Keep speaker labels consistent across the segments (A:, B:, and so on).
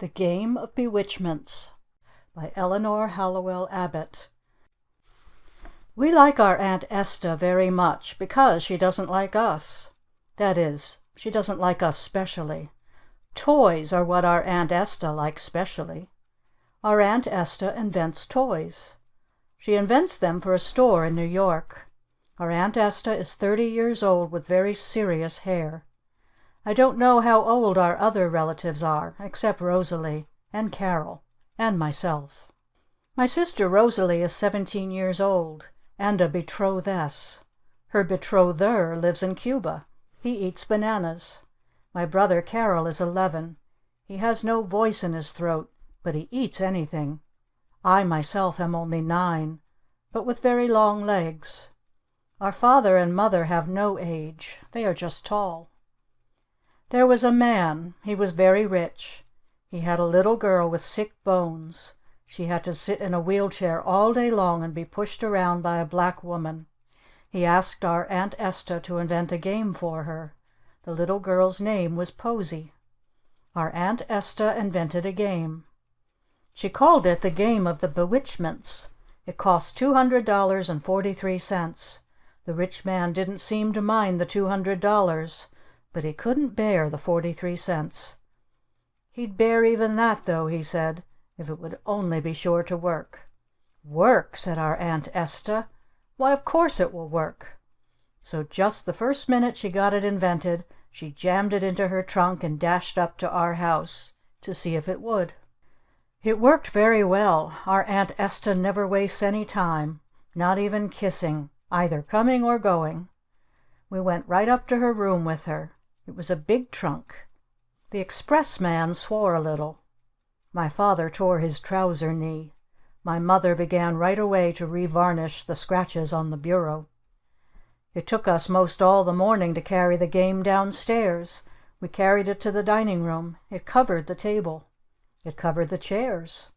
A: The Game of Bewitchments by Eleanor Hallowell Abbott. We like our Aunt Esta very much because she doesn't like us. That is, she doesn't like us specially. Toys are what our Aunt Esta likes specially. Our Aunt Esta invents toys. She invents them for a store in New York. Our Aunt Esta is 30 years old with very serious hair. I don't know how old our other relatives are, except Rosalie, and Carol, and myself. My sister Rosalie is 17 years old, and a betrothess. Her betrother lives in Cuba. He eats bananas. My brother Carol is 11. He has no voice in his throat, but he eats anything. I myself am only 9, but with very long legs. Our father and mother have no age. They are just tall. There was a man. He was very rich. He had a little girl with sick bones. She had to sit in a wheelchair all day long and be pushed around by a black woman. He asked our Aunt Esta to invent a game for her. The little girl's name was Posy. Our Aunt Esta invented a game. She called it the Game of the Bewitchments. It cost $200.43. The rich man didn't seem to mind the $200. But he couldn't bear the 43 cents. He'd bear even that, though, he said, if it would only be sure to work. "Work?" said our Aunt Esta. "Why, of course it will work." So just the first minute she got it invented, she jammed it into her trunk and dashed up to our house to see if it would. It worked very well. Our Aunt Esta never wastes any time, not even kissing, either coming or going. We went right up to her room with her. It was a big trunk. The expressman swore a little. My father tore his trouser knee. My mother began right away to revarnish the scratches on the bureau. It took us most all the morning to carry the game downstairs. We carried it to the dining room. It covered the table. It covered the chairs.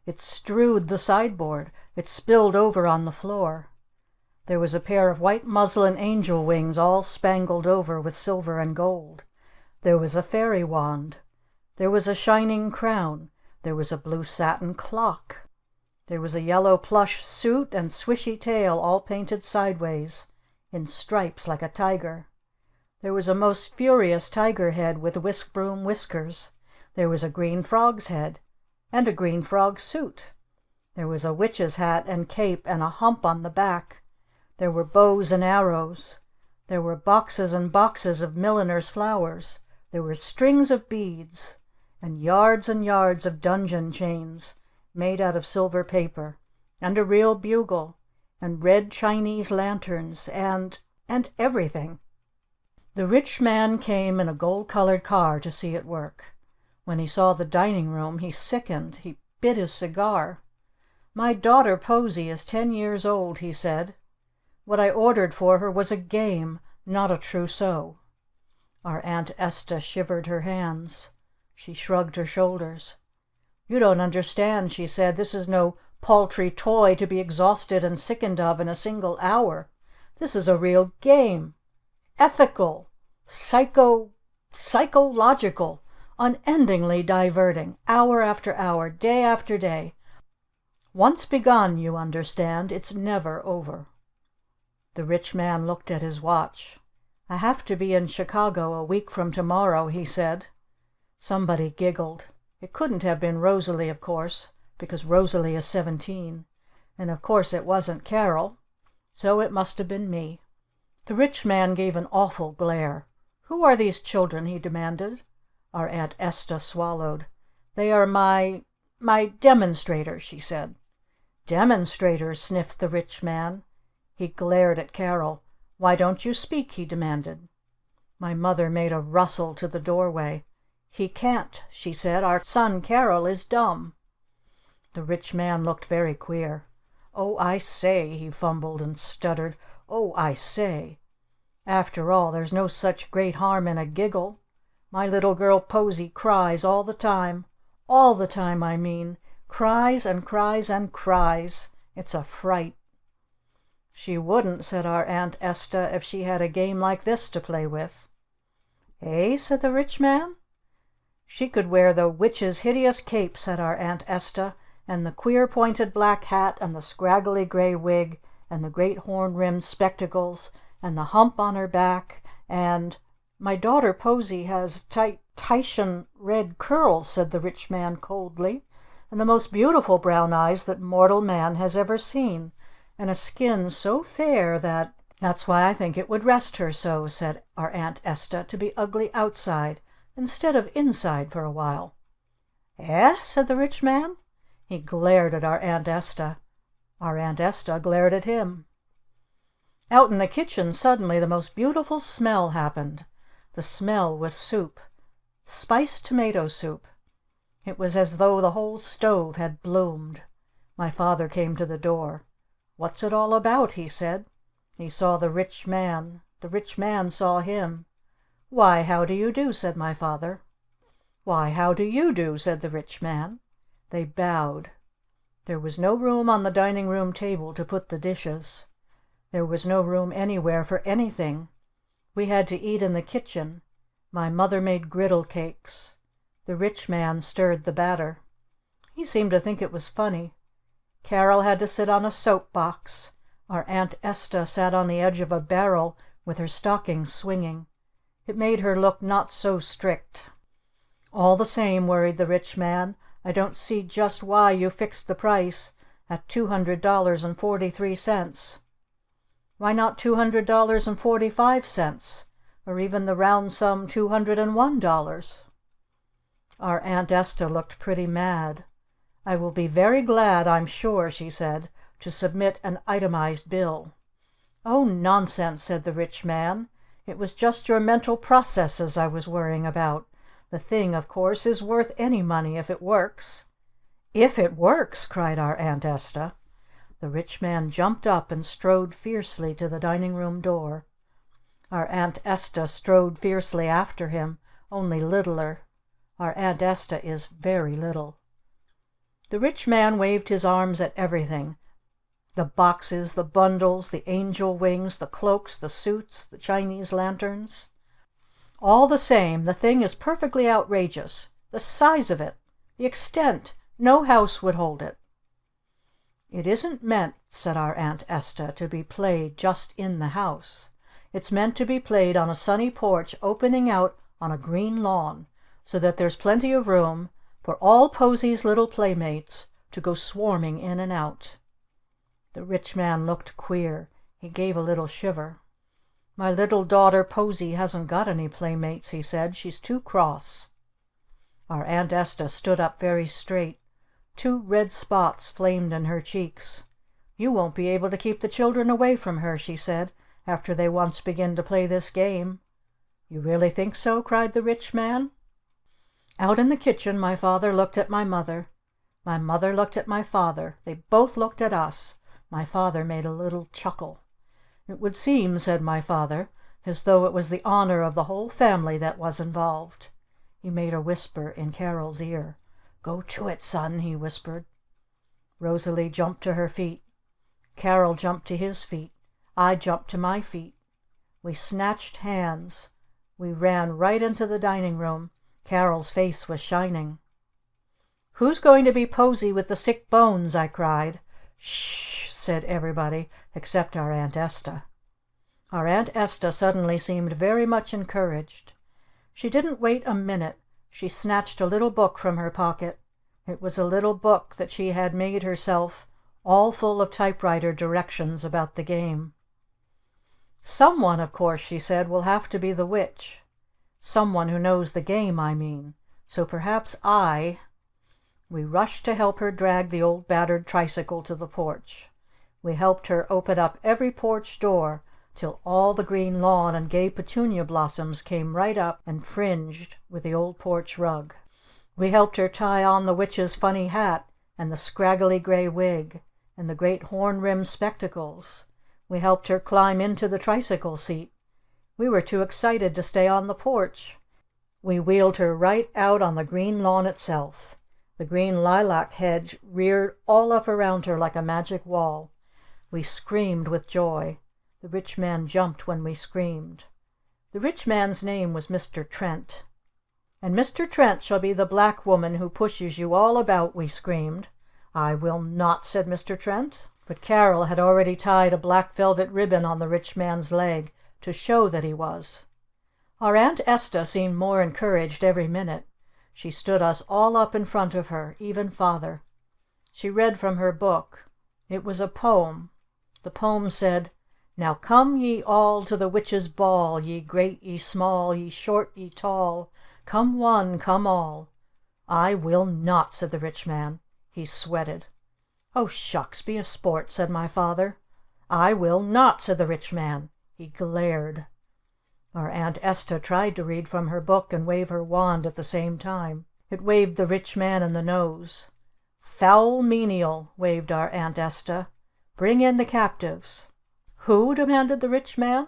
A: It strewed the sideboard. It spilled over on the floor. There was a pair of white muslin angel wings all spangled over with silver and gold. There was a fairy wand. There was a shining crown. There was a blue satin clock. There was a yellow plush suit and swishy tail all painted sideways in stripes like a tiger. There was a most furious tiger head with whisk broom whiskers. There was a green frog's head and a green frog suit. There was a witch's hat and cape and a hump on the back. There were bows and arrows. There were boxes and boxes of milliner's flowers. There were strings of beads, and yards of dungeon chains made out of silver paper, and a real bugle, and red Chinese lanterns, and everything. The rich man came in a gold-colored car to see it work. When he saw the dining room, he sickened. He bit his cigar. "My daughter Posy is 10 years old," he said. "What I ordered for her was a game, not a trousseau." Our Aunt Esta shivered her hands. She shrugged her shoulders. "You don't understand," she said. "This is no paltry toy to be exhausted and sickened of in a single hour. This is a real game. Ethical, psychological, unendingly diverting, hour after hour, day after day. Once begun, you understand, it's never over." The rich man looked at his watch. "I have to be in Chicago a week from tomorrow," he said. Somebody giggled. It couldn't have been Rosalie, of course, because Rosalie is 17. And of course it wasn't Carol. So it must have been me. The rich man gave an awful glare. "Who are these children?" he demanded. Our Aunt Esta swallowed. "They are my demonstrators," she said. "Demonstrators?" sniffed the rich man. He glared at Carol. "Why don't you speak?" he demanded. My mother made a rustle to the doorway. "He can't," she said. "Our son Carol is dumb." The rich man looked very queer. "Oh, I say," he fumbled and stuttered. "Oh, I say. After all, there's no such great harm in a giggle. My little girl Posy cries all the time. All the time, I mean. Cries and cries and cries. It's a fright." "She wouldn't," said our Aunt Esta, "if she had a game like this to play with." "Eh?" said the rich man. She could wear the witch's hideous cape, said our Aunt Esta, and the queer pointed black hat, and the scraggly gray wig, and the great horn-rimmed spectacles, and the hump on her back, and my daughter Posy has Titian red curls, said the rich man coldly, and the most beautiful brown eyes that mortal man has ever seen, and a skin so fair that... That's why I think it would rest her so, said our Aunt Esta, to be ugly outside instead of inside for a while. Eh? Said the rich man. He glared at our Aunt Esta. Our Aunt Esta glared at him. Out in the kitchen suddenly the most beautiful smell happened. The smell was soup. Spiced tomato soup. It was as though the whole stove had bloomed. My father came to the door. "What's it all about?" he said. He saw the rich man. The rich man saw him. "Why, how do you do?" said my father. "Why, how do you do?" said the rich man. They bowed. There was no room on the dining room table to put the dishes. There was no room anywhere for anything. We had to eat in the kitchen. My mother made griddle cakes. The rich man stirred the batter. He seemed to think it was funny. Carol had to sit on a soap box. Our Aunt Esta sat on the edge of a barrel with her stockings swinging. It made her look not so strict. "All the same," worried the rich man, "I don't see just why you fixed the price at $200.43. Why not $200.45? Or even the round sum $201? Our Aunt Esta looked pretty mad. "I will be very glad, I'm sure," she said, "to submit an itemized bill." "Oh, nonsense!" said the rich man. "It was just your mental processes I was worrying about. The thing, of course, is worth any money if it works." "If it works!" cried our Aunt Esta. The rich man jumped up and strode fiercely to the dining room door. Our Aunt Esta strode fiercely after him, only littler. Our Aunt Esta is very little. The rich man waved his arms at everything. The boxes, the bundles, the angel wings, the cloaks, the suits, the Chinese lanterns. "All the same, the thing is perfectly outrageous. The size of it! The extent! No house would hold it." "It isn't meant," said our Aunt Esta, "to be played just in the house. It's meant to be played on a sunny porch opening out on a green lawn, so that there's plenty of room for all Posy's little playmates to go swarming in and out." The rich man looked queer. He gave a little shiver. "My little daughter Posy hasn't got any playmates," he said. "She's too cross." Our Aunt Esta stood up very straight. 2 red spots flamed in her cheeks. "You won't be able to keep the children away from her," she said, "after they once begin to play this game." "You really think so?" cried the rich man. Out in the kitchen my father looked at my mother. My mother looked at my father. They both looked at us. My father made a little chuckle. "It would seem," said my father, "as though it was the honor of the whole family that was involved." He made a whisper in Carol's ear. "Go to it, son," he whispered. Rosalie jumped to her feet. Carol jumped to his feet. I jumped to my feet. We snatched hands. We ran right into the dining room. Carol's face was shining. "Who's going to be Posy with the sick bones?" I cried. "Sh!" said everybody except our Aunt Esta. Our Aunt Esta suddenly seemed very much encouraged. She didn't wait a minute. She snatched a little book from her pocket. It was a little book that she had made herself, all full of typewriter directions about the game. "Someone, of course," she said, "will have to be the witch. Someone who knows the game, I mean. So perhaps I—" We rushed to help her drag the old battered tricycle to the porch. We helped her open up every porch door till all the green lawn and gay petunia blossoms came right up and fringed with the old porch rug. We helped her tie on the witch's funny hat and the scraggly gray wig and the great horn-rimmed spectacles. We helped her climb into the tricycle seat. We were too excited to stay on the porch. We wheeled her right out on the green lawn itself. The green lilac hedge reared all up around her like a magic wall. We screamed with joy. The rich man jumped when we screamed. The rich man's name was Mr. Trent. "And Mr. Trent shall be the black woman who pushes you all about," we screamed. "I will not," said Mr. Trent. But Carol had already tied a black velvet ribbon on the rich man's leg to show that he was. Our Aunt Esta seemed more encouraged every minute. She stood us all up in front of her, even father. She read from her book. It was a poem. The poem said, "Now come ye all to the witches' ball, ye great, ye small, ye short, ye tall, come one, come all." "I will not," said the rich man. He sweated. "Oh, shucks, be a sport," said my father. "I will not," said the rich man. He glared. Our Aunt Esta tried to read from her book and wave her wand at the same time. It waved the rich man in the nose. "Foul menial," waved our Aunt Esta. "Bring in the captives." "Who?" demanded the rich man.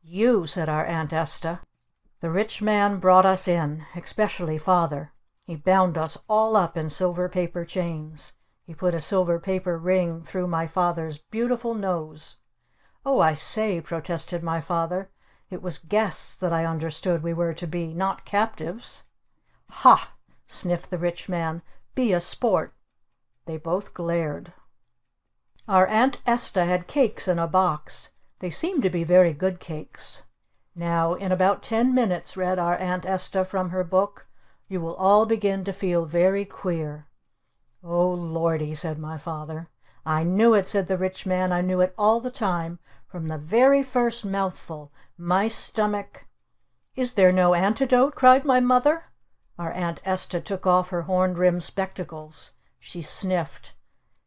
A: "You," said our Aunt Esta. The rich man brought us in, especially father. He bound us all up in silver paper chains. He put a silver paper ring through my father's beautiful nose. "Oh, I say," protested my father. "It was guests that I understood we were to be, not captives." "Ha!" sniffed the rich man. "Be a sport." They both glared. Our Aunt Esta had cakes in a box. They seemed to be very good cakes. "Now, in about 10 minutes," read our Aunt Esta from her book, "you will all begin to feel very queer." "Oh, Lordy," said my father. "I knew it," said the rich man. "I knew it all the time. From the very first mouthful. My stomach—" "Is there no antidote?" cried my mother. Our Aunt Esta took off her horn-rimmed spectacles. She sniffed.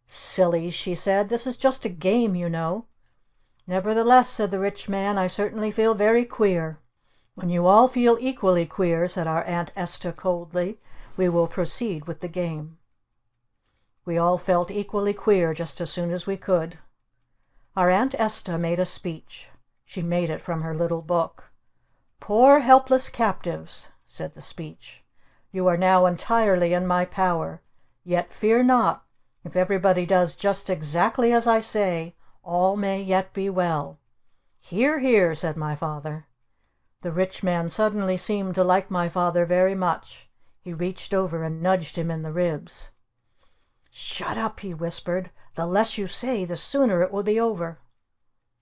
A: "Sillies," she said. "This is just a game, you know." "Nevertheless," said the rich man, "I certainly feel very queer." "When you all feel equally queer," said our Aunt Esta coldly, "we will proceed with the game." We all felt equally queer just as soon as we could. Our Aunt Esta made a speech. She made it from her little book. "Poor helpless captives," said the speech. "You are now entirely in my power. Yet fear not. If everybody does just exactly as I say, all may yet be well." "Hear, hear," said my father. The rich man suddenly seemed to like my father very much. He reached over and nudged him in the ribs. "Shut up!" he whispered. "The less you say, the sooner it will be over."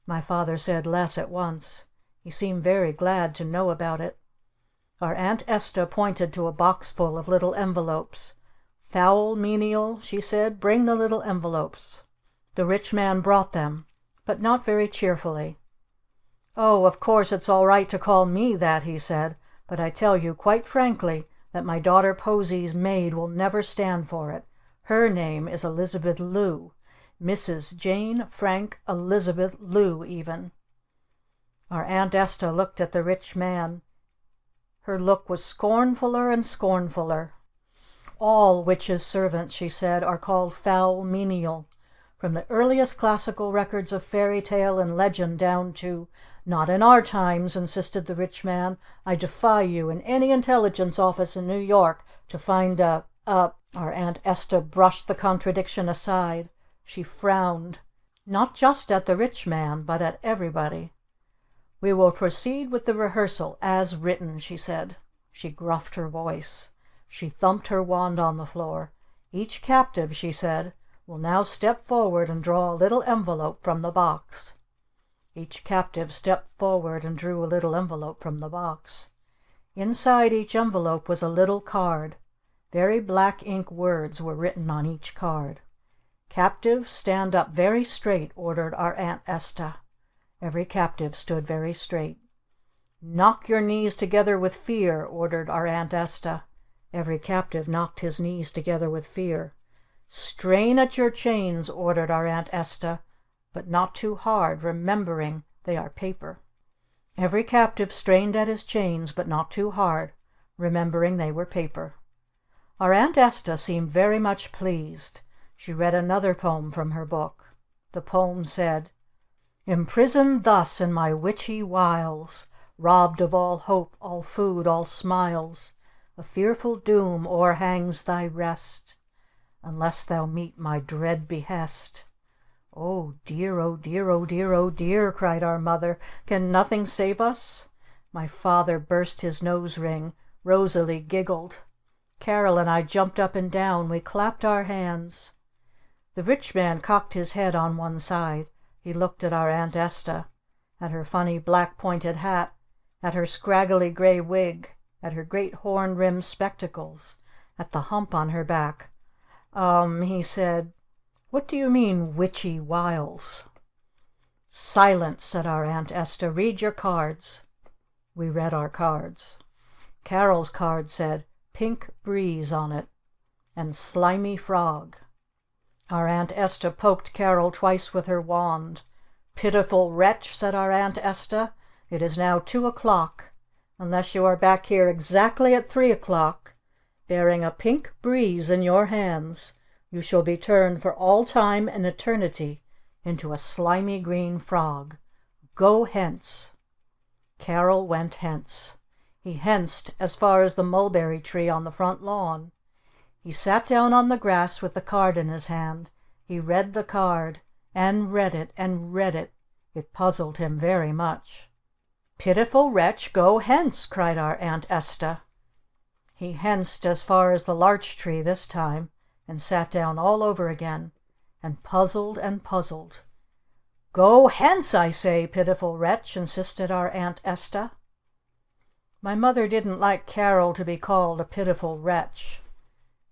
A: My father said less at once. He seemed very glad to know about it. Our Aunt Esta pointed to a box full of little envelopes. "Foul menial," she said. "Bring the little envelopes." The rich man brought them, but not very cheerfully. "Oh, of course it's all right to call me that," he said. "But I tell you quite frankly that my daughter Posie's maid will never stand for it. Her name is Elizabeth Lou. Mrs. Jane Frank Elizabeth Lou even." Our Aunt Esta looked at the rich man. Her look was scornfuller and scornfuller. "All witches' servants," she said, "are called foul menial. From the earliest classical records of fairy tale and legend down to—" "Not in our times," insisted the rich man. "I defy you in any intelligence office in New York to find a—" Our Aunt Esta brushed the contradiction aside. She frowned. Not just at the rich man, but at everybody. "We will proceed with the rehearsal as written," she said. She gruffed her voice. She thumped her wand on the floor. "Each captive," she said, "will now step forward and draw a little envelope from the box." Each captive stepped forward and drew a little envelope from the box. Inside each envelope was a little card. Very black ink words were written on each card. "Captives, stand up very straight," ordered our Aunt Esta. Every captive stood very straight. "Knock your knees together with fear," ordered our Aunt Esta. Every captive knocked his knees together with fear. "Strain at your chains," ordered our Aunt Esta, "but not too hard, remembering they are paper." Every captive strained at his chains, but not too hard, remembering they were paper. Our Aunt Esta seemed very much pleased. She read another poem from her book. The poem said: "Imprisoned thus in my witchy wiles, robbed of all hope, all food, all smiles, a fearful doom o'erhangs thy rest, unless thou meet my dread behest." "Oh dear, oh dear, oh dear, oh dear!" cried our mother. "Can nothing save us?" My father burst his nose ring. Rosalie giggled. Carol and I jumped up and down. We clapped our hands. The rich man cocked his head on one side. He looked at our Aunt Esta, at her funny black pointed hat, at her scraggly gray wig, at her great horn-rimmed spectacles, at the hump on her back. He said, "What do you mean, witchy wiles?" "Silence!" said our Aunt Esta. "Read your cards." We read our cards. Carol's card said Pink Breeze on it, and Slimy Frog. Our Aunt Esta poked Carol twice with her wand. "Pitiful wretch," said our Aunt Esta. "It is now 2 o'clock. Unless you are back here exactly at 3 o'clock, bearing a pink breeze in your hands, you shall be turned for all time and eternity into a slimy green frog. Go hence." Carol went hence. He henced as far as the mulberry tree on the front lawn. He sat down on the grass with the card in his hand. He read the card, and read it, and read it. It puzzled him very much. "Pitiful wretch, go hence!" cried our Aunt Esta. He henced as far as the larch tree this time, and sat down all over again, and puzzled and puzzled. "Go hence, I say, pitiful wretch!" insisted our Aunt Esta. My mother didn't like Carol to be called a pitiful wretch.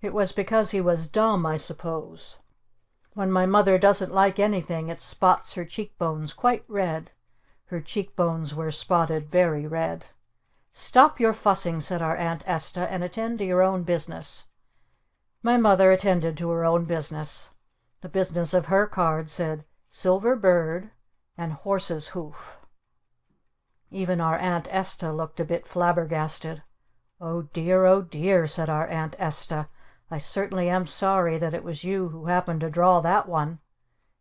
A: It was because he was dumb, I suppose. When my mother doesn't like anything, it spots her cheekbones quite red. Her cheekbones were spotted very red. "Stop your fussing," said our Aunt Esta, "and attend to your own business." My mother attended to her own business. The business of her card said Silver Bird and Horse's Hoof. Even our Aunt Esta looked a bit flabbergasted. "Oh dear," said our Aunt Esta. "I certainly am sorry that it was you who happened to draw that one.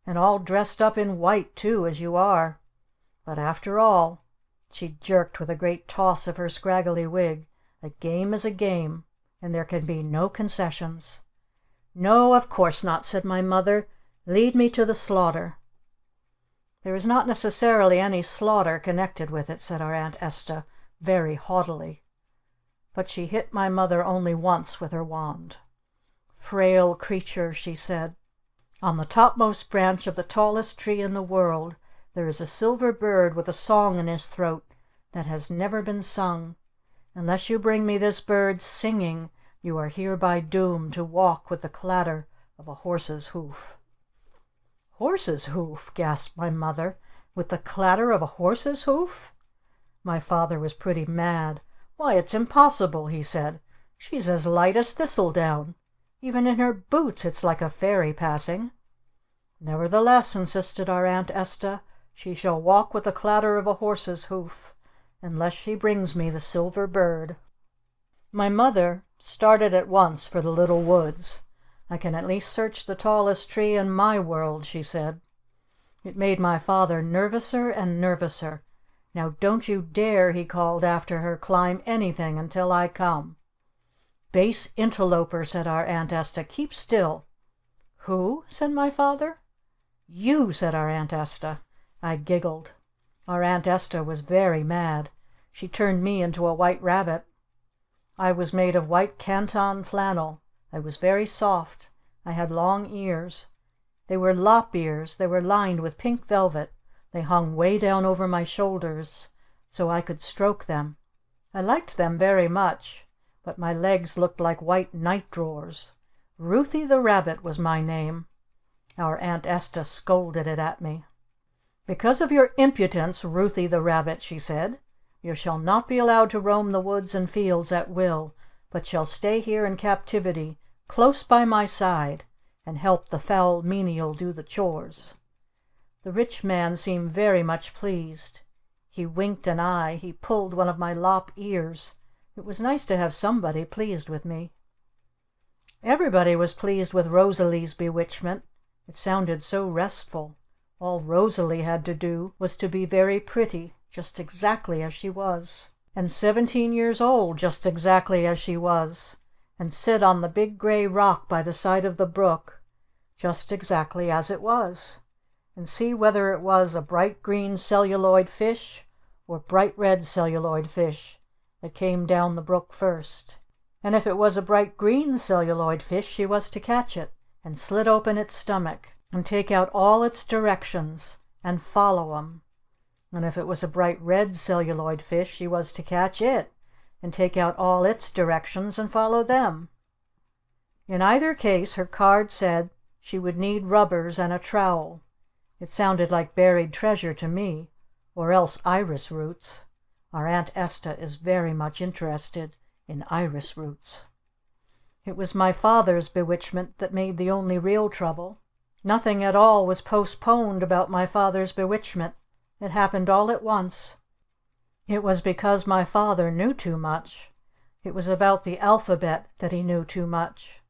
A: And all dressed up in white, too, as you are. But after all," she jerked with a great toss of her scraggly wig, "a game is a game, and there can be no concessions." "No, of course not," said my mother. "Lead me to the slaughter." "There is not necessarily any slaughter connected with it," said our Aunt Esta, very haughtily. But she hit my mother only once with her wand. "Frail creature," she said, "on the topmost branch of the tallest tree in the world there is a silver bird with a song in his throat that has never been sung. Unless you bring me this bird singing, you are hereby doomed to walk with the clatter of a horse's hoof." "Horse's hoof?" gasped my mother. "With the clatter of a horse's hoof?" My father was pretty mad. "Why, it's impossible," he said. "She's as light as thistledown. Even in her boots it's like a fairy passing." "Nevertheless," insisted our Aunt Esta, "she shall walk with the clatter of a horse's hoof, unless she brings me the silver bird." My mother started at once for the little woods. "I can at least search the tallest tree in my world," she said. It made my father nervouser and nervouser. "Now don't you dare," he called after her, "climb anything until I come." "Base interloper," said our Aunt Esta. "Keep still." "Who?" said my father. "You," said our Aunt Esta. I giggled. Our Aunt Esta was very mad. She turned me into a white rabbit. I was made of white canton flannel. I was very soft. I had long ears. They were lop ears. They were lined with pink velvet. They hung way down over my shoulders so I could stroke them. I liked them very much, but my legs looked like white night drawers. Ruthie the Rabbit was my name. Our Aunt Esta scolded it at me. "Because of your impudence, Ruthie the Rabbit," she said, "you shall not be allowed to roam the woods and fields at will, but shall stay here in captivity, close by my side, and help the foul menial do the chores." The rich man seemed very much pleased. He winked an eye. He pulled one of my lop ears. It was nice to have somebody pleased with me. Everybody was pleased with Rosalie's bewitchment. It sounded so restful. All Rosalie had to do was to be very pretty, just exactly as she was, and 17 years old, just exactly as she was, and sit on the big gray rock by the side of the brook, just exactly as it was, and see whether it was a bright green celluloid fish or bright red celluloid fish, that came down the brook first. And if it was a bright green celluloid fish, she was to catch it, and slit open its stomach, and take out all its directions, and follow 'em. And if it was a bright red celluloid fish, she was to catch it, and take out all its directions, and follow them. In either case, her card said she would need rubbers and a trowel. It sounded like buried treasure to me, or else iris roots. Our Aunt Esta is very much interested in iris roots. It was my father's bewitchment that made the only real trouble. Nothing at all was postponed about my father's bewitchment. It happened all at once. It was because my father knew too much. It was about the alphabet that he knew too much.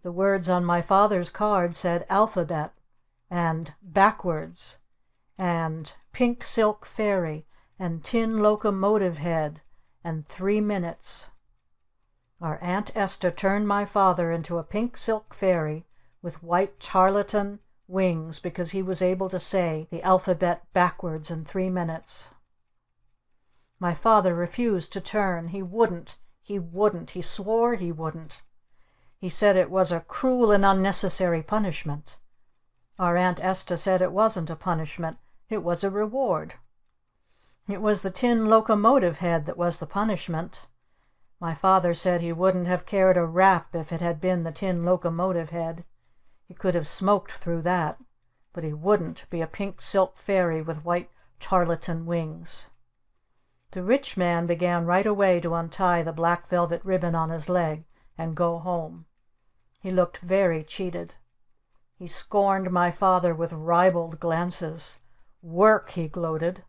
A: The words on my father's card said alphabet, and backwards, and pink silk fairy, and tin locomotive head, and 3 minutes. Our Aunt Esta turned my father into a pink silk fairy with white tarlatan wings because he was able to say the alphabet backwards in 3 minutes. My father refused to turn. He wouldn't. He wouldn't. He swore he wouldn't. He said it was a cruel and unnecessary punishment. Our Aunt Esta said it wasn't a punishment. It was a reward. It was the tin locomotive head that was the punishment. My father said he wouldn't have cared a rap if it had been the tin locomotive head. He could have smoked through that, but he wouldn't be a pink silk fairy with white tarlatan wings. The rich man began right away to untie the black velvet ribbon on his leg and go home. He looked very cheated. He scorned my father with ribald glances. "Work!" he gloated.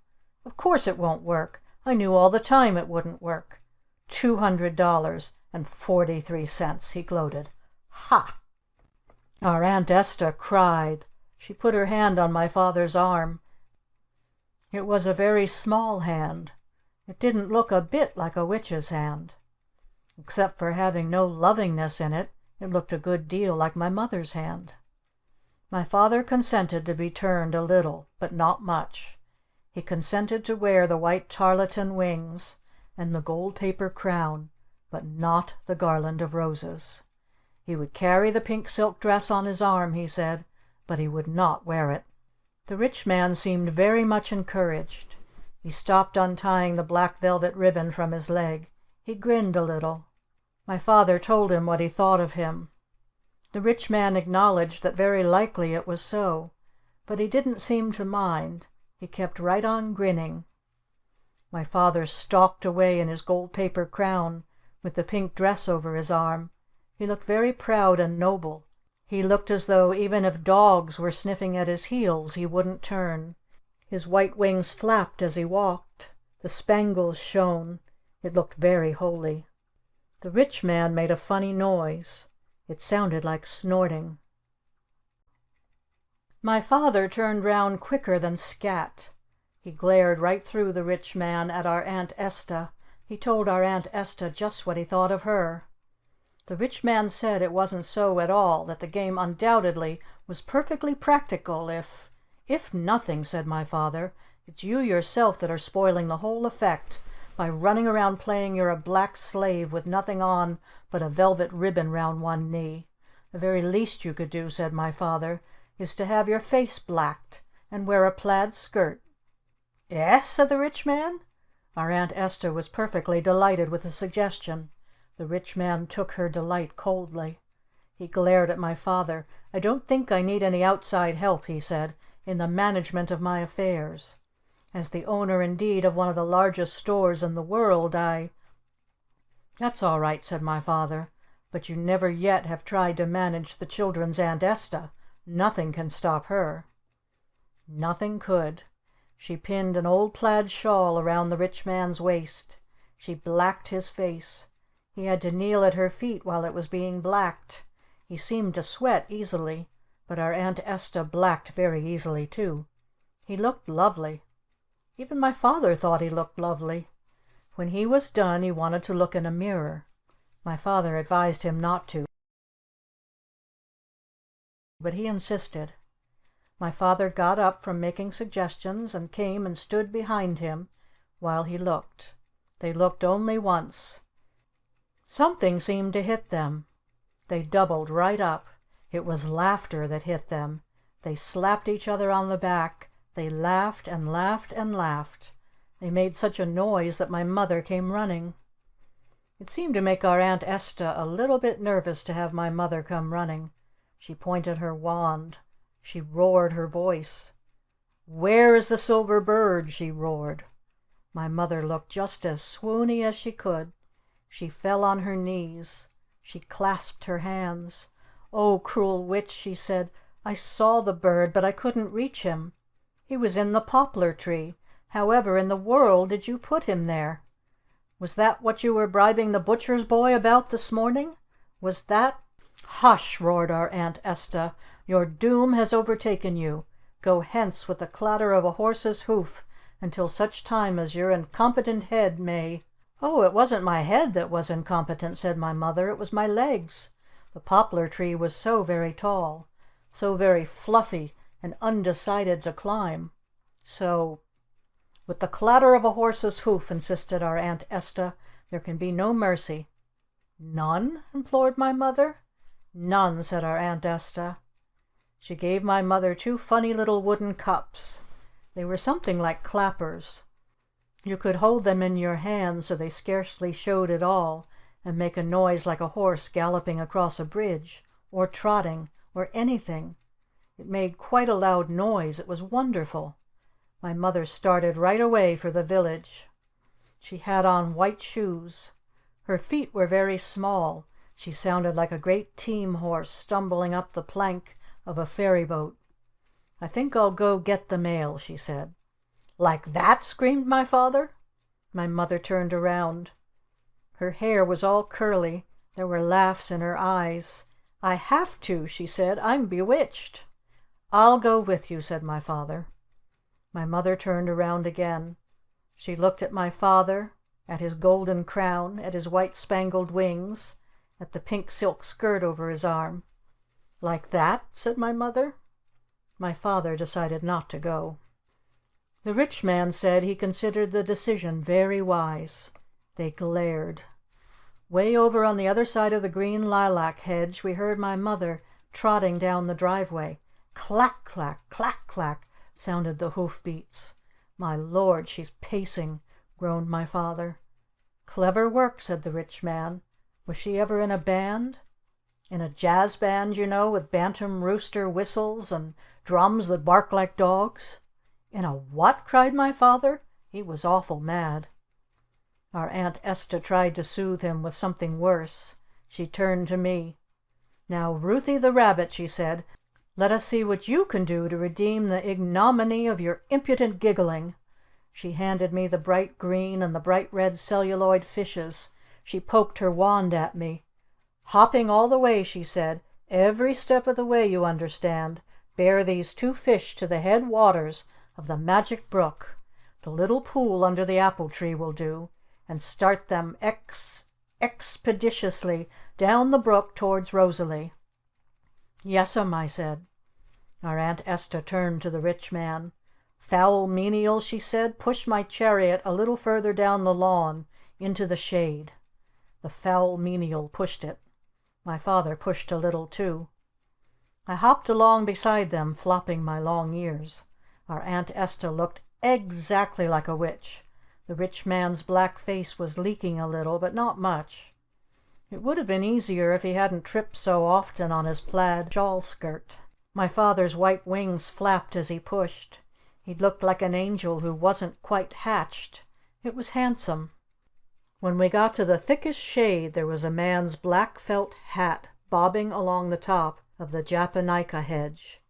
A: "Of course it won't work. I knew all the time it wouldn't work. $200.43, he gloated. "Ha!" Our Aunt Esta cried. She put her hand on my father's arm. It was a very small hand. It didn't look a bit like a witch's hand. Except for having no lovingness in it, it looked a good deal like my mother's hand. My father consented to be turned a little, but not much. He consented to wear the white tarlatan wings and the gold paper crown, but not the garland of roses. He would carry the pink silk dress on his arm, he said, but he would not wear it. The rich man seemed very much encouraged. He stopped untying the black velvet ribbon from his leg. He grinned a little. My father told him what he thought of him. The rich man acknowledged that very likely it was so, but he didn't seem to mind. He kept right on grinning. My father stalked away in his gold paper crown, with the pink dress over his arm. He looked very proud and noble. He looked as though even if dogs were sniffing at his heels he wouldn't turn. His white wings flapped as he walked. The spangles shone. It looked very holy. The rich man made a funny noise. It sounded like snorting. My father turned round quicker than scat. He glared right through the rich man at our Aunt Esta. He told our Aunt Esta just what he thought of her. The rich man said it wasn't so at all, that the game undoubtedly was perfectly practical if nothing, said my father, it's you yourself that are spoiling the whole effect by running around playing you're a black slave with nothing on but a velvet ribbon round one knee. The very least you could do, said my father, is to have your face blacked and wear a plaid skirt. Eh? Said the rich man. Our Aunt Esta was perfectly delighted with the suggestion. The rich man took her delight coldly. He glared at my father. I don't think I need any outside help, he said, in the management of my affairs. As the owner indeed of one of the largest stores in the world, That's all right, said my father, but you never yet have tried to manage the children's Aunt Esta. Nothing can stop her. Nothing could. She pinned an old plaid shawl around the rich man's waist. She blacked his face. He had to kneel at her feet while it was being blacked. He seemed to sweat easily, but our Aunt Esta blacked very easily too. He looked lovely. Even my father thought he looked lovely. When he was done he wanted to look in a mirror. My father advised him not to, but he insisted. My father got up from making suggestions and came and stood behind him while he looked. They looked only once. Something seemed to hit them. They doubled right up. It was laughter that hit them. They slapped each other on the back. They laughed and laughed and laughed. They made such a noise that my mother came running. It seemed to make our Aunt Esta a little bit nervous to have my mother come running. She pointed her wand. She roared her voice. "Where is the silver bird?" she roared. My mother looked just as swoony as she could. She fell on her knees. She clasped her hands. "Oh, cruel witch," she said, "I saw the bird, but I couldn't reach him. He was in the poplar tree. However in the world did you put him there? Was that what you were bribing the butcher's boy about this morning? Was that—" "Hush!" roared our Aunt Esta. "Your doom has overtaken you. Go hence with the clatter of a horse's hoof until such time as your incompetent head may—" "Oh, it wasn't my head that was incompetent," said my mother. "It was my legs. The poplar tree was so very tall, so very fluffy and undecided to climb. So—" "With the clatter of a horse's hoof," insisted our Aunt Esta. "There can be no mercy." "None?" implored my mother. "None," said our Aunt Esta. She gave my mother two funny little wooden cups. They were something like clappers. You could hold them in your hand so they scarcely showed at all, and make a noise like a horse galloping across a bridge, or trotting, or anything. It made quite a loud noise. It was wonderful. My mother started right away for the village. She had on white shoes. Her feet were very small. She sounded like a great team horse stumbling up the plank of a ferry boat. "I think I'll go get the mail," she said. "Like that?" screamed my father. My mother turned around. Her hair was all curly. There were laughs in her eyes. "I have to," she said. "I'm bewitched." "I'll go with you," said my father. My mother turned around again. She looked at my father, at his golden crown, at his white spangled wings, at the pink silk skirt over his arm. "Like that?" said my mother. My father decided not to go. The rich man said he considered the decision very wise. They glared. Way over on the other side of the green lilac hedge we heard my mother trotting down the driveway. Clack, clack, clack, clack sounded the hoof beats. "My Lord, she's pacing," groaned my father. "Clever work," said the rich man. "Was she ever in a band? In a jazz band, you know, with bantam rooster whistles and drums that bark like dogs?" "In a what?" cried my father. He was awful mad. Our Aunt Esta tried to soothe him with something worse. She turned to me. "Now, Ruthie the Rabbit," she said, "let us see what you can do to redeem the ignominy of your impudent giggling." She handed me the bright green and the bright red celluloid fishes. She poked her wand at me. "Hopping all the way," she said. "Every step of the way, you understand. Bear these two fish to the head waters of the Magic Brook. The little pool under the apple tree will do. And start them expeditiously down the brook towards Rosalie." "Yes'm," I said. Our Aunt Esta turned to the rich man. "Foul menial," she said, "push my chariot a little further down the lawn into the shade." The foul menial pushed it. My father pushed a little too. I hopped along beside them, flopping my long ears. Our Aunt Esta looked exactly like a witch. The rich man's black face was leaking a little, but not much. It would have been easier if he hadn't tripped so often on his plaid shawl skirt. My father's white wings flapped as he pushed. He looked like an angel who wasn't quite hatched. It was handsome. When we got to the thickest shade there was a man's black felt hat bobbing along the top of the japonica hedge.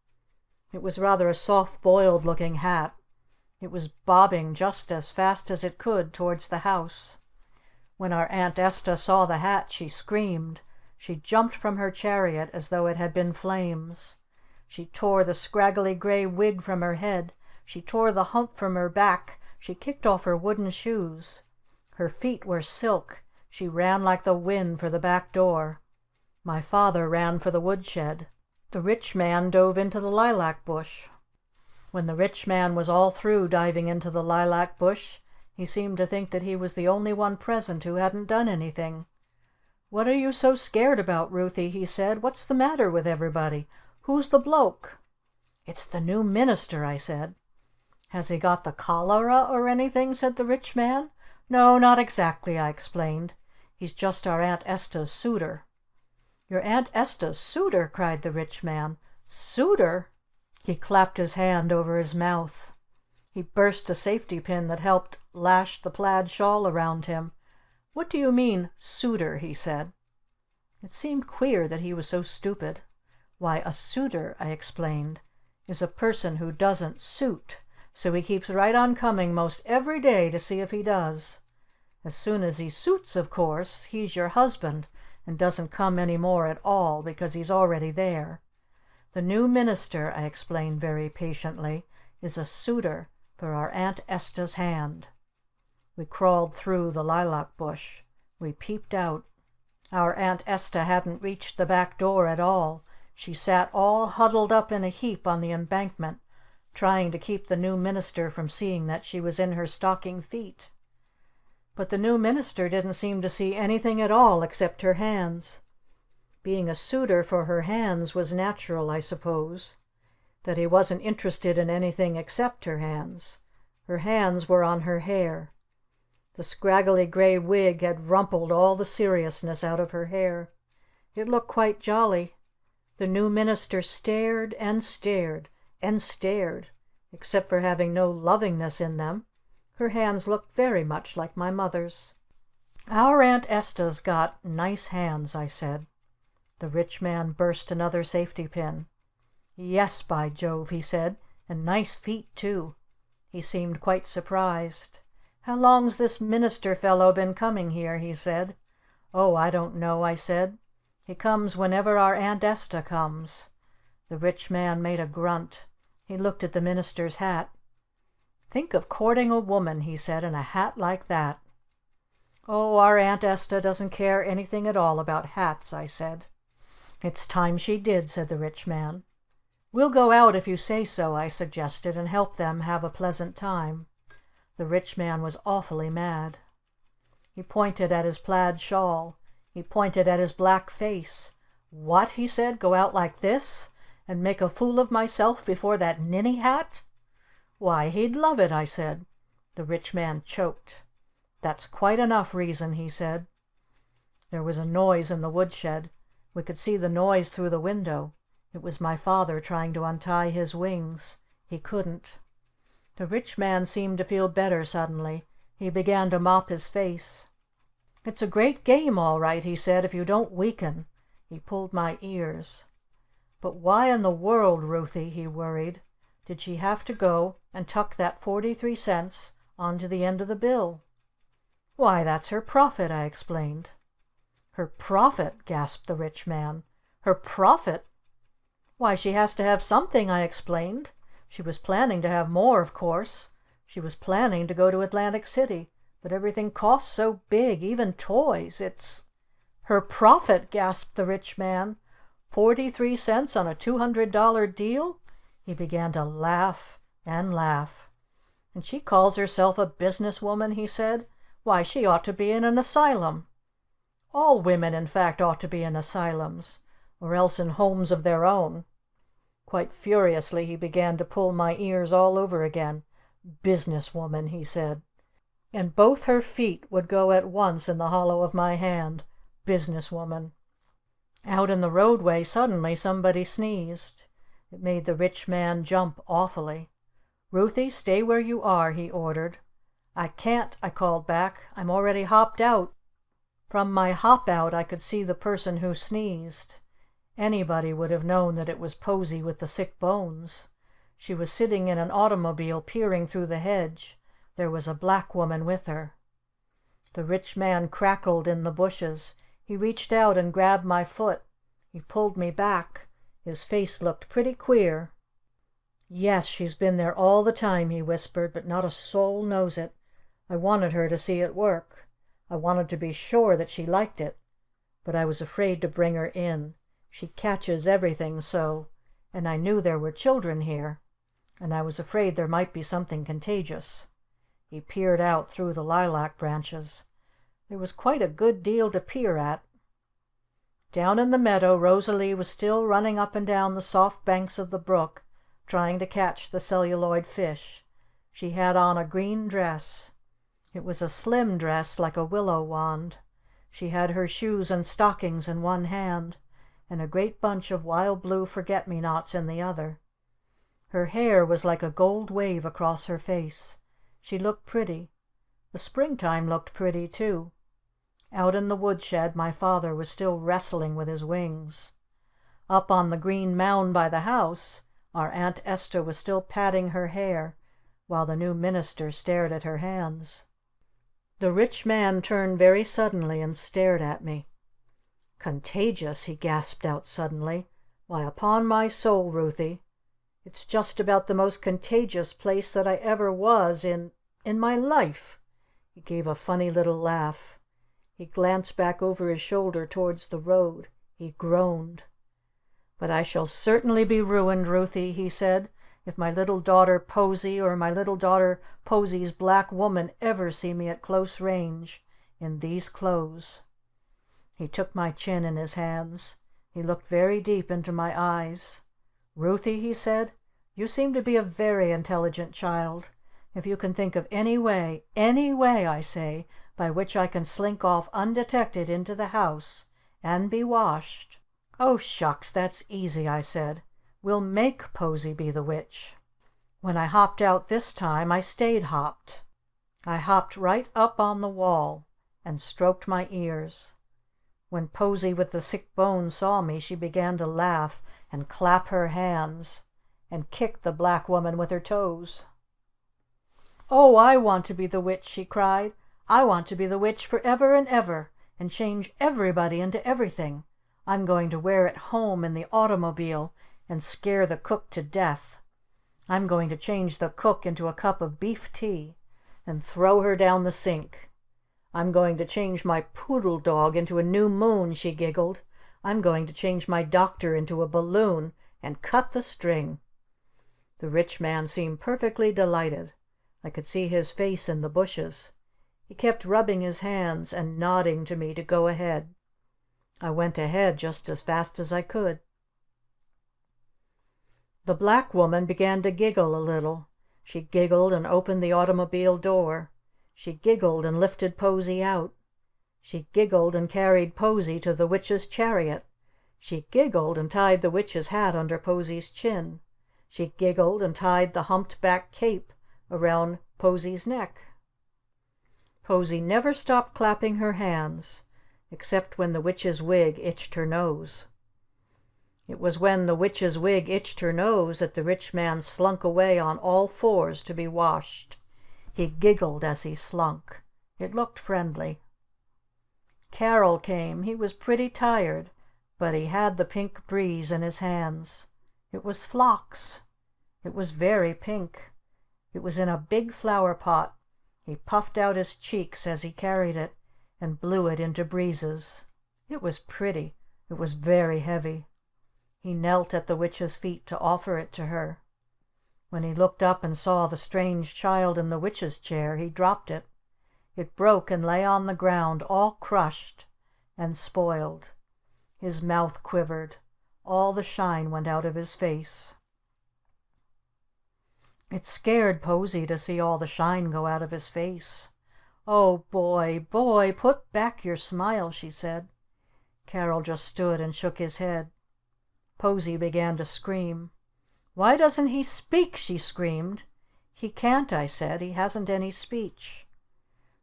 A: It was rather a soft-boiled looking hat. It was bobbing just as fast as it could towards the house. When our Aunt Esta saw the hat she screamed. She jumped from her chariot as though it had been flames. She tore the scraggly gray wig from her head. She tore the hump from her back. She kicked off her wooden shoes. Her feet were silk. She ran like the wind for the back door. My father ran for the woodshed. The rich man dove into the lilac bush. When the rich man was all through diving into the lilac bush, He seemed to think that he was the only one present who hadn't done anything. "What are you so scared about, Ruthie?" he said. "What's the matter with everybody? Who's the bloke?" "It's the new minister," I said. "Has he got the cholera or anything?" said the Rich Man. "No, not exactly," I explained. "He's just our Aunt Esta's suitor." "Your Aunt Esta's suitor?" cried the Rich Man. "Suitor?" He clapped his hand over his mouth. He burst a safety pin that helped lash the plaid shawl around him. "What do you mean, suitor?" he said. It seemed queer that he was so stupid. "Why, a suitor," I explained, "is a person who doesn't suit, so he keeps right on coming most every day to see if he does. As soon as he suits, of course, he's your husband and doesn't come any more at all because he's already there. The new minister," I explained very patiently, "is a suitor for our Aunt Esta's hand." We crawled through the lilac bush. We peeped out. Our Aunt Esta hadn't reached the back door at all. She sat all huddled up in a heap on the embankment, trying to keep the new minister from seeing that she was in her stocking feet. But the new minister didn't seem to see anything at all except her hands. Being a suitor for her hands was natural, I suppose. That he wasn't interested in anything except her hands. Her hands were on her hair. The scraggly gray wig had rumpled all the seriousness out of her hair. It looked quite jolly. The new minister stared and stared and stared, except for having no lovingness in them. Her hands looked very much like my mother's. "Our Aunt Esta's got nice hands," I said. The Rich Man burst another safety pin. "Yes, by Jove," he said, "and nice feet too." He seemed quite surprised. "How long's this minister fellow been coming here?" he said. "Oh, I don't know," I said. "He comes whenever our Aunt Esta comes." The Rich Man made a grunt. He looked at the minister's hat. "Think of courting a woman," he said, "in a hat like that!" "Oh, our Aunt Esta doesn't care anything at all about hats," I said. "It's time she did," said the Rich Man. "We'll go out if you say so," I suggested, "and help them have a pleasant time." The Rich Man was awfully mad. He pointed at his plaid shawl. He pointed at his black face. "What?" he said. "Go out like this? And make a fool of myself before that ninny hat?" "Why, he'd love it," I said. The Rich Man choked. "That's quite enough reason," he said. There was a noise in the woodshed. We could see the noise through the window. It was my father trying to untie his wings. He couldn't. The Rich Man seemed to feel better suddenly. He began to mop his face. "It's a great game, all right," he said, "if you don't weaken." He pulled my ears. "But why in the world, Ruthie," he worried, "did she have to go and tuck that 43 cents onto the end of the bill?" "Why, that's her profit," I explained. "Her profit?" gasped the Rich Man. "Her profit?" "Why, she has to have something," I explained. "She was planning to have more, of course. She was planning to go to Atlantic City. But everything costs so big, even toys. It's—" "Her profit?" gasped the Rich Man. 43 cents on a $200 deal?" He began to laugh and laugh. "And she calls herself a business woman," he said. "Why, she ought to be in an asylum. All women, in fact, ought to be in asylums. Or else in homes of their own." Quite furiously he began to pull my ears all over again. "Business woman," he said. And both her feet would go at once in the hollow of my hand. Business woman. Out in the roadway suddenly somebody sneezed. It made the Rich Man jump awfully. "Ruthie, stay where you are," he ordered. "I can't," I called back. "I'm already hopped out." From my hop out I could see the person who sneezed. Anybody would have known that it was Posie with the sick bones. She was sitting in an automobile peering through the hedge. There was a black woman with her. The Rich Man crackled in the bushes. He reached out and grabbed my foot. He pulled me back. His face looked pretty queer. "Yes, she's been there all the time," he whispered, "but not a soul knows it. I wanted her to see it work. I wanted to be sure that she liked it. But I was afraid to bring her in. She catches everything so. And I knew there were children here. And I was afraid there might be something contagious." He peered out through the lilac branches. There was quite a good deal to peer at. Down in the meadow Rosalie was still running up and down the soft banks of the brook, trying to catch the celluloid fish. She had on a green dress. It was a slim dress like a willow wand. She had her shoes and stockings in one hand, and a great bunch of wild blue forget-me-nots in the other. Her hair was like a gold wave across her face. She looked pretty. The springtime looked pretty, too. Out in the woodshed my father was still wrestling with his wings. Up on the green mound by the house our Aunt Esta was still patting her hair, while the new minister stared at her hands. The rich man turned very suddenly and stared at me. "Contagious!" he gasped out suddenly. "Why, upon my soul, Ruthie, it's just about the most contagious place that I ever was in my life!" He gave a funny little laugh. He glanced back over his shoulder towards the road. He groaned. "But I shall certainly be ruined, Ruthie," he said, "if my little daughter Posy or my little daughter Posy's black woman ever see me at close range in these clothes." He took my chin in his hands. He looked very deep into my eyes. "Ruthie," he said, "you seem to be a very intelligent child. If you can think of any way, I say, by which I can slink off undetected into the house and be washed—" "Oh, shucks, that's easy," I said. "We'll make Posy be the witch." When I hopped out this time I stayed hopped. I hopped right up on the wall and stroked my ears. When Posy with the sick bones saw me she began to laugh and clap her hands and kick the black woman with her toes. "Oh, I want to be the witch!" she cried. "I want to be the witch forever and ever, and change everybody into everything. I'm going to wear it home in the automobile and scare the cook to death. I'm going to change the cook into a cup of beef tea and throw her down the sink. I'm going to change my poodle dog into a new moon," she giggled. "I'm going to change my doctor into a balloon and cut the string." The rich man seemed perfectly delighted. I could see his face in the bushes. He kept rubbing his hands and nodding to me to go ahead. I went ahead just as fast as I could. The black woman began to giggle a little. She giggled and opened the automobile door. She giggled and lifted Posy out. She giggled and carried Posy to the witch's chariot. She giggled and tied the witch's hat under Posy's chin. She giggled and tied the humped-back cape around Posy's neck. Posy never stopped clapping her hands, except when the witch's wig itched her nose. It was when the witch's wig itched her nose that the rich man slunk away on all fours to be washed. He giggled as he slunk. It looked friendly. Carol came. He was pretty tired, but he had the pink breeze in his hands. It was phlox. It was very pink. It was in a big flower pot. He puffed out his cheeks as he carried it and blew it into breezes. It was pretty. It was very heavy. He knelt at the witch's feet to offer it to her. When he looked up and saw the strange child in the witch's chair, he dropped it. It broke and lay on the ground, all crushed and spoiled. His mouth quivered. All the shine went out of his face. It scared Posy to see all the shine go out of his face. "Oh, boy, boy, put back your smile," she said. Carol just stood and shook his head. Posy began to scream. "Why doesn't he speak?" she screamed. "He can't," I said. "He hasn't any speech."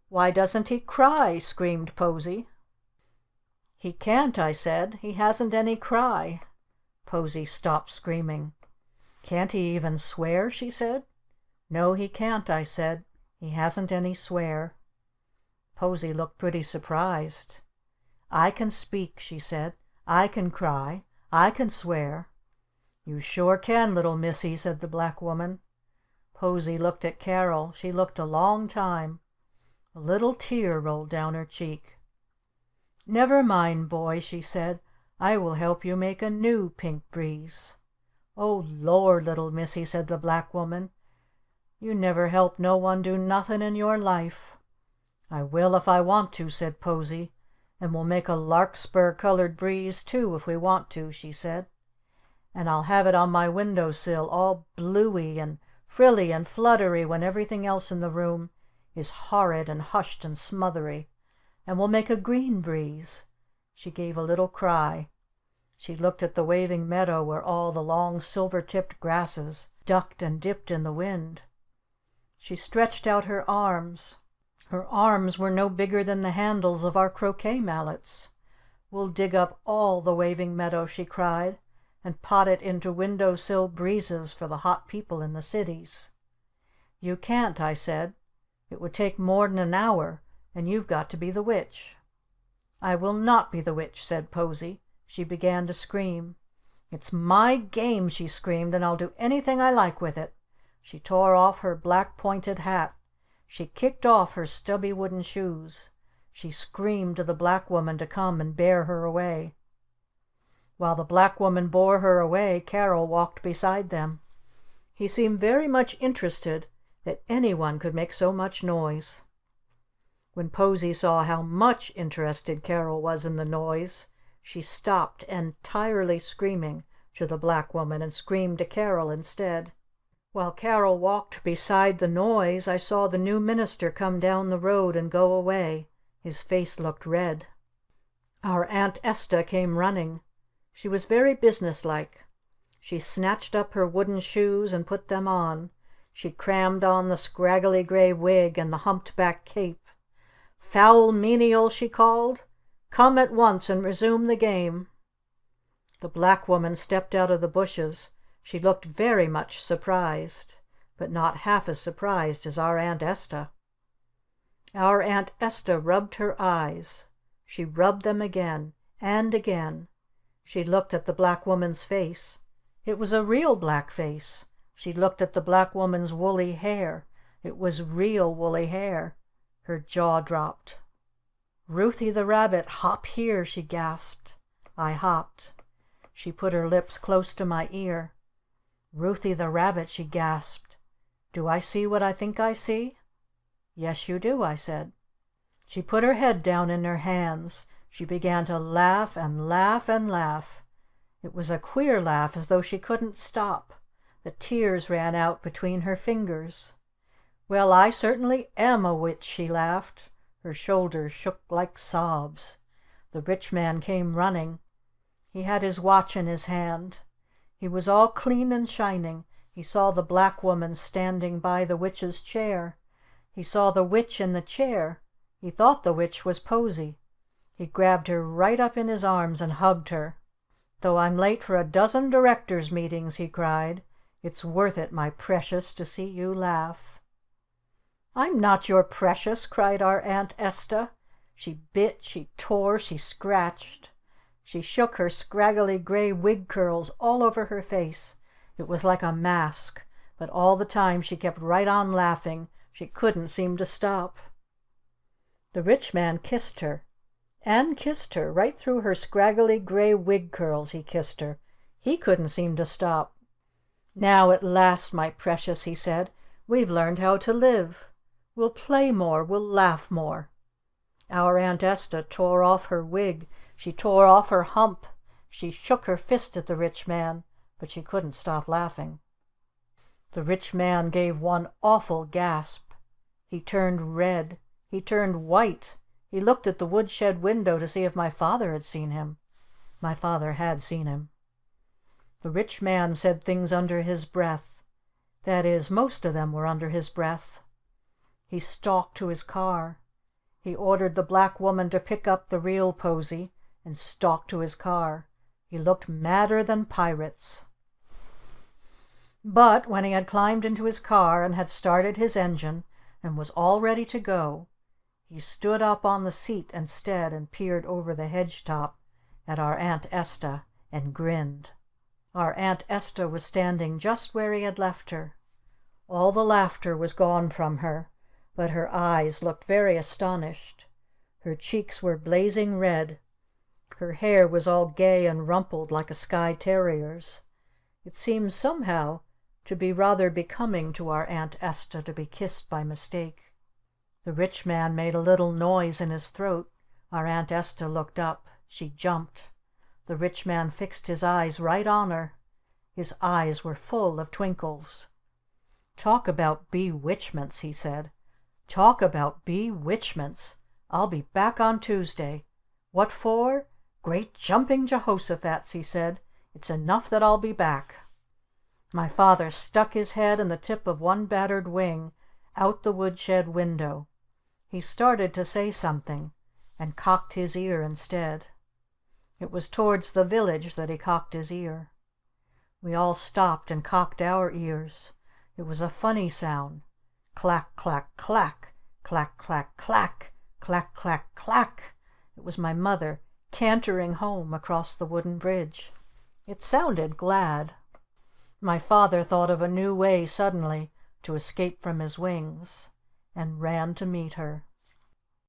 A: "Why doesn't he cry?" screamed Posy. "He can't," I said. "He hasn't any cry." Posy stopped screaming. "Can't he even swear?" she said. "No, he can't," I said. "He hasn't any swear." Posy looked pretty surprised. "I can speak," she said. "I can cry. I can swear." "You sure can, little missy," said the black woman. Posy looked at Carol. She looked a long time. A little tear rolled down her cheek. "Never mind, boy," she said. "I will help you make a new pink breeze." "Oh, Lord, little missy," said the black woman. You never helped no one do nothin' in your life." "I will if I want to," said Posy. "And we'll make a larkspur colored breeze too if we want to," she said. "And I'll have it on my window sill all bluey and frilly and fluttery when everything else in the room is horrid and hushed and smothery. And we'll make a green breeze." She gave a little cry. She looked at the waving meadow where all the long silver-tipped grasses ducked and dipped in the wind. She stretched out her arms. Her arms were no bigger than the handles of our croquet mallets. "We'll dig up all the waving meadow," she cried, "and pot it into window-sill breezes for the hot people in the cities." "You can't," I said. "It would take more'n an hour, and you've got to be the witch." "I will not be the witch," said Posy. She began to scream. "It's my game," she screamed, "and I'll do anything I like with it." She tore off her black pointed hat. She kicked off her stubby wooden shoes. She screamed to the black woman to come and bear her away. While the black woman bore her away, Carol walked beside them. He seemed very much interested that anyone could make so much noise. When Posy saw how much interested Carol was in the noise, she stopped entirely screaming to the black woman and screamed to Carol instead. While Carol walked beside the noise, I saw the new minister come down the road and go away. His face looked red. Our Aunt Esta came running. She was very businesslike. She snatched up her wooden shoes and put them on. She crammed on the scraggly gray wig and the humped-back cape. "Foul menial," she called, "come at once and resume the game." The black woman stepped out of the bushes. She looked very much surprised, but not half as surprised as our Aunt Esta. Our Aunt Esta rubbed her eyes. She rubbed them again and again. She looked at the black woman's face. It was a real black face. She looked at the black woman's woolly hair. It was real woolly hair. Her jaw dropped. "Ruthie the Rabbit, hop here," she gasped. I hopped. She put her lips close to my ear. "Ruthie the Rabbit," she gasped. "Do I see what I think I see?" "Yes, you do," I said. She put her head down in her hands. She began to laugh and laugh and laugh. It was a queer laugh, as though she couldn't stop. The tears ran out between her fingers. "Well, I certainly am a witch," she laughed. Her shoulders shook like sobs. The rich man came running. He had his watch in his hand. He was all clean and shining. He saw the black woman standing by the witch's chair. He saw the witch in the chair. He thought the witch was Posy. He grabbed her right up in his arms and hugged her. "Though I'm late for a dozen directors' meetings," he cried, "it's worth it, my precious, to see you laugh." "I'm not your precious!" cried our Aunt Esta. She bit, she tore, she scratched. She shook her scraggly gray wig curls all over her face. It was like a mask, but all the time she kept right on laughing. She couldn't seem to stop. The rich man kissed her. And kissed her. Right through her scraggly gray wig curls he kissed her. He couldn't seem to stop. "Now at last, my precious," he said, "we've learned how to live. We'll play more. We'll laugh more." Our Aunt Esta tore off her wig. She tore off her hump. She shook her fist at the rich man, but she couldn't stop laughing. The rich man gave one awful gasp. He turned red. He turned white. He looked at the woodshed window to see if my father had seen him. My father had seen him. The rich man said things under his breath. That is, most of them were under his breath. He stalked to his car. He ordered the black woman to pick up the real Posy and stalked to his car. He looked madder than pirates. But when he had climbed into his car and had started his engine and was all ready to go, he stood up on the seat instead and peered over the hedge top at our Aunt Esta and grinned. Our Aunt Esta was standing just where he had left her. All the laughter was gone from her, but her eyes looked very astonished. Her cheeks were blazing red. Her hair was all gay and rumpled like a Skye terrier's. It seemed somehow to be rather becoming to our Aunt Esta to be kissed by mistake. The rich man made a little noise in his throat. Our Aunt Esta looked up. She jumped. The rich man fixed his eyes right on her. His eyes were full of twinkles. "Talk about Be Witchments," he said. "Talk about Be Witchments! I'll be back on Tuesday. What for? Great jumping Jehoshaphat's," he said. "It's enough that I'll be back." My father stuck his head and the tip of one battered wing out the woodshed window. He started to say something, and cocked his ear instead. It was towards the village that he cocked his ear. We all stopped and cocked our ears. It was a funny sound. Clack, clack, clack! Clack, clack, clack! Clack, clack, clack! It was my mother cantering home across the wooden bridge. It sounded glad. My father thought of a new way suddenly to escape from his wings, and ran to meet her.